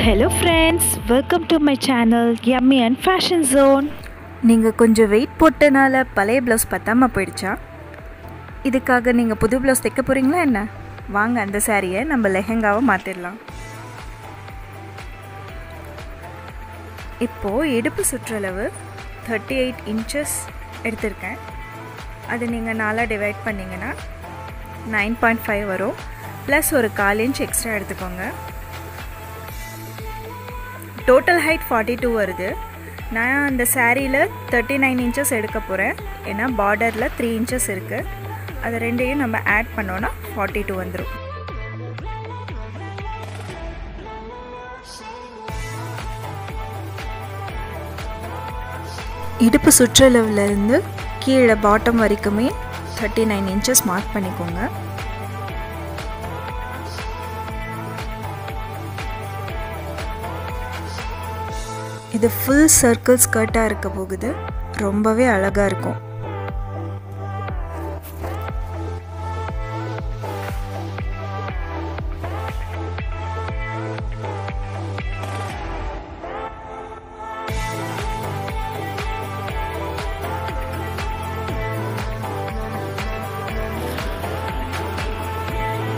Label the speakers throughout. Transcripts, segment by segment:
Speaker 1: Hello friends, welcome to my channel Yummy and Fashion Zone.
Speaker 2: நீங்கள் கொஞ்சம் wait போட்டனால பழைய ப்ளவுஸ் பத்தாமல் போயிடுச்சா? இதுக்காக நீங்கள் புது ப்ளவுஸ் தைக்க போகிறீங்களா என்ன? வாங்க அந்த சாரியை நம்ம லெஹெங்காவை மாற்றிடலாம். இப்போது இடுப்பு சுற்றளவு 38 inches எடுத்திருக்கேன். அது நீங்கள் 4 டிவைட் பண்ணிங்கன்னா 9.5 வரும். ப்ளஸ் ஒரு 1/4 inch எக்ஸ்ட்ரா எடுத்துக்கோங்க. டோட்டல் ஹைட் 42 வருது. நான் அந்த சாரியில் 39 inches எடுக்க போகிறேன். ஏன்னா பார்டரில் 3 inches இருக்குது. அது ரெண்டையும் நம்ம ஆட் பண்ணோன்னா 42 வந்துடும். இடுப்பு சுற்றளவுலேருந்து கீழே பாட்டம் வரைக்குமே 39 inches மார்க் பண்ணிக்கோங்க. இது ஃபுல் சர்க்கிள் ஸ்கர்ட்டாக இருக்க போகுது. ரொம்பவே அழகாக இருக்கும்.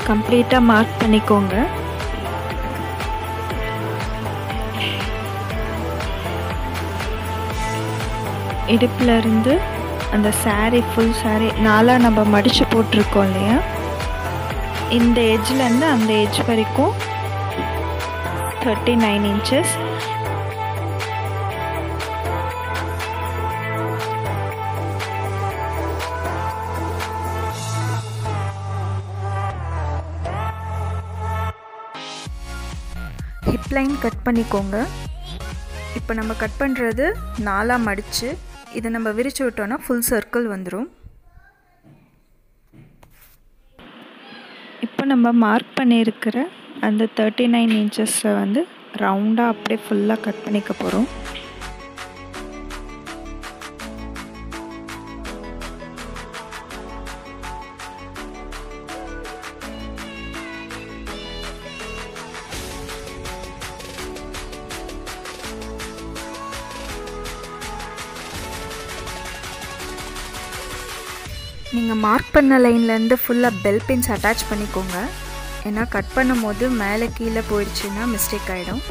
Speaker 1: கம்ப்ளீட்டாக மார்க் பண்ணிக்கோங்க. இடுப்பில் இருந்து அந்த சாரீ ஃபுல் சாரீ 4 நம்ம மடித்து போட்டிருக்கோம் இல்லையா, இந்த எட்ஜ்லேருந்து அந்த எட்ஜ் வரைக்கும் 39 inches.
Speaker 2: ஹிப் லைன் கட் பண்ணிக்கோங்க. இப்போ நம்ம கட் பண்ணுறது 4 மடித்து இதை நம்ம விரித்து விட்டோன்னா ஃபுல் சர்க்கிள் வந்துடும்.
Speaker 1: இப்போ நம்ம மார்க் பண்ணியிருக்கிற அந்த 39 inches வந்து ரவுண்டாக அப்படியே ஃபுல்லாக கட் பண்ணிக்க போகிறோம். நீங்கள் மார்க் பண்ண லைன்லேருந்து ஃபுல்லாக பெல் பின்ஸ் அட்டாச் பண்ணிக்கோங்க. ஏன்னா கட் பண்ணும் போது மேலே கீழே போயிடுச்சுன்னா மிஸ்டேக் ஆகிடும்.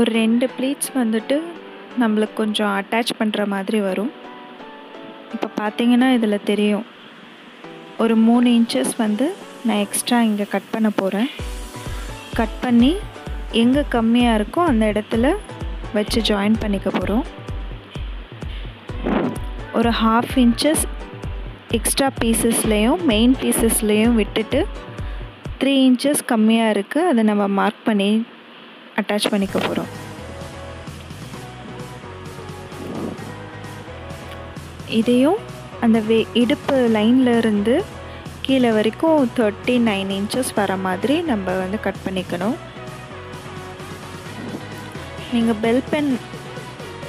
Speaker 1: ஒரு 2 ப்ளீட்ஸ் வந்துட்டு நம்மளுக்கு கொஞ்சம் அட்டாச் பண்ணுற மாதிரி வரும். இப்போ பார்த்தீங்கன்னா இதில் தெரியும், ஒரு 3 inches வந்து நான் எக்ஸ்ட்ரா இங்கே கட் பண்ண போகிறேன். கட் பண்ணி எங்கே கம்மியாக இருக்கோ அந்த இடத்துல வச்சு ஜாயின் பண்ணிக்க போகிறோம். ஒரு 1/2 inches எக்ஸ்ட்ரா பீசஸ்லேயும் மெயின் பீசஸ்லேயும் விட்டுட்டு 3 inches கம்மியாக இருக்குது, அதை நம்ம மார்க் பண்ணி அட்டாச் பண்ணிக்க போகிறோம். இதையும் அந்த இடுப்பு லைனில் இருந்து கீழே வரைக்கும் 39 inches வர மாதிரி நம்ம வந்து கட் பண்ணிக்கணும். நீங்கள் பெல் பென்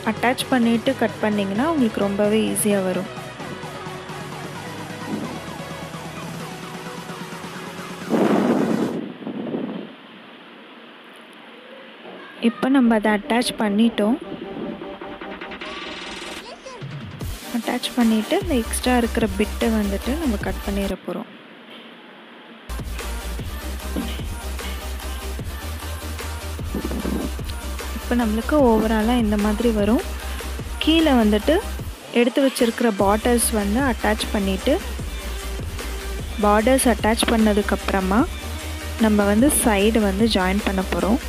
Speaker 1: அட்டாச் பண்ணிவிட்டு கட் பண்ணிங்கன்னா உங்களுக்கு ரொம்பவே ஈஸியாக வரும். இப்போ நம்ம அதை அட்டாச் பண்ணிட்டோம். அட்டாச் பண்ணிவிட்டு இந்த எக்ஸ்ட்ரா இருக்கிற பிட்டை வந்துட்டு நம்ம கட் பண்ணிட போகிறோம். இப்போ நம்மளுக்கு ஓவராலாக இந்த மாதிரி வரும். கீழே வந்துட்டு எடுத்து வச்சுருக்கிற பார்டர்ஸ் வந்து அட்டாச் பண்ணிவிட்டு, பார்டர்ஸ் அட்டாச் பண்ணதுக்கப்புறமா நம்ம வந்து சைடு வந்து ஜாயின் பண்ண போகிறோம்.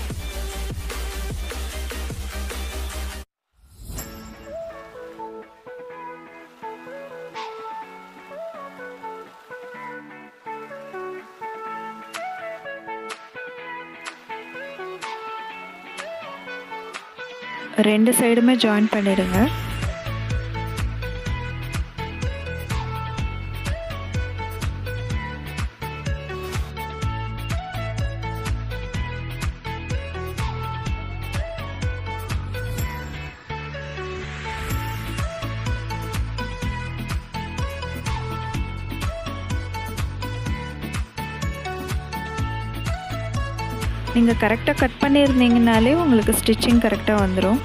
Speaker 1: ரெண்டு சைடுமே ஜாயின் பண்ணிடுங்க. நீங்கள் கரெக்டாக கட் பண்ணியிருந்தீங்கனாலே உங்களுக்கு ஸ்டிச்சிங் கரெக்டாக வந்துடும்.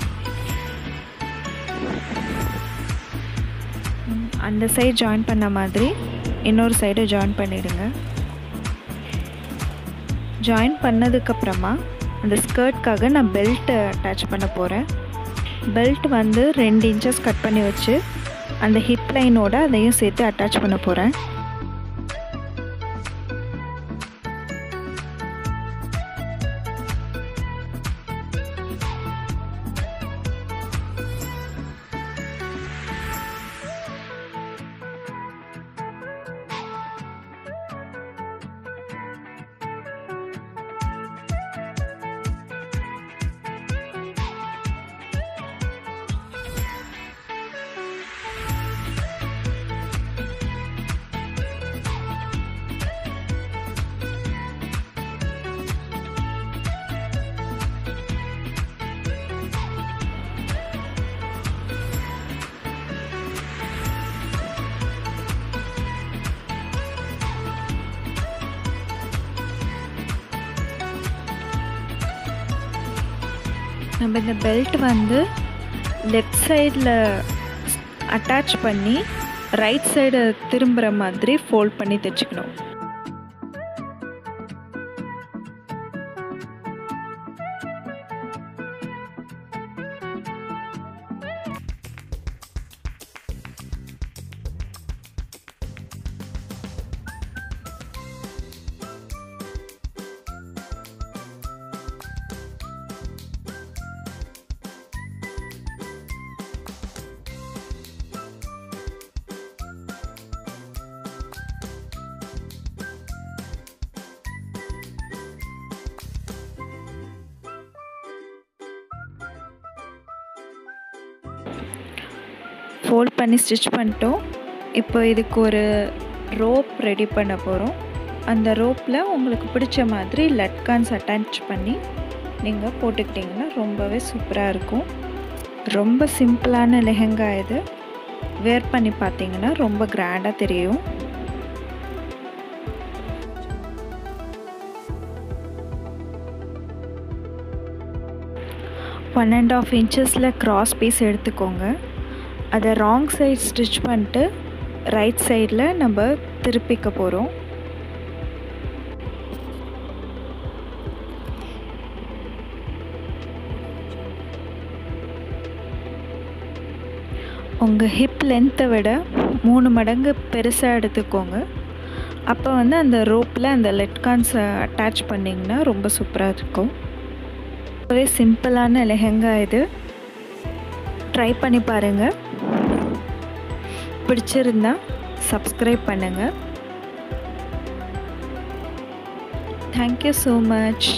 Speaker 1: அந்த சைடு ஜாயின் பண்ண மாதிரி இன்னொரு சைடு ஜாயின் பண்ணிவிடுங்க. ஜாயின் பண்ணதுக்கப்புறமா அந்த ஸ்கர்ட்காக நான் பெல்ட்டு அட்டாச் பண்ண போகிறேன். பெல்ட் வந்து 2 இன்ச்சஸ் கட் பண்ணி வச்சு அந்த ஹிப் லைனோட அதையும் சேர்த்து அட்டாச் பண்ண போகிறேன். நம்ம இந்த பெல்ட் வந்து லெஃப்ட் சைடில் அட்டாச் பண்ணி ரைட் சைடு திரும்புகிற மாதிரி ஃபோல்ட் பண்ணி தைச்சிக்கணும். ஃபோல்ட் பண்ணி ஸ்டிச் பண்ணிட்டோம். இப்போ இதுக்கு ஒரு ரோப் ரெடி பண்ண போகிறோம். அந்த ரோப்பில் உங்களுக்கு பிடிச்ச மாதிரி லட்கான்ஸ் அட்டாச் பண்ணி நீங்கள் போட்டுக்கிட்டிங்கன்னா ரொம்பவே சூப்பராக இருக்கும். ரொம்ப சிம்பிளான லெஹெங்கா இது. வேர் பண்ணி பார்த்தீங்கன்னா ரொம்ப கிராண்டாக தெரியும். ஒன் அண்ட் ஆஃப் இன்ச்சஸில் கிராஸ் பீஸ் எடுத்துக்கோங்க. அதை ராங் சைட் ஸ்டிச் பண்ணிட்டு ரைட் சைடில் நம்ம திருப்பிக்க போகிறோம். உங்கள் ஹிப் லென்த்தை விட 3 மடங்கு பெருசாக எடுத்துக்கோங்க. அப்போ வந்து அந்த ரோப்பில் அந்த லெட்கான்ஸை அட்டாச் பண்ணிங்கன்னா ரொம்ப சூப்பராக இருக்கும். ரொம்பவே சிம்பிளான லெஹெங்கா இது. ட்ரை பண்ணி பாருங்கள். பிடிச்சிருந்தா சப்ஸ்கிரைப் பண்ணுங்கள். Thank you so much.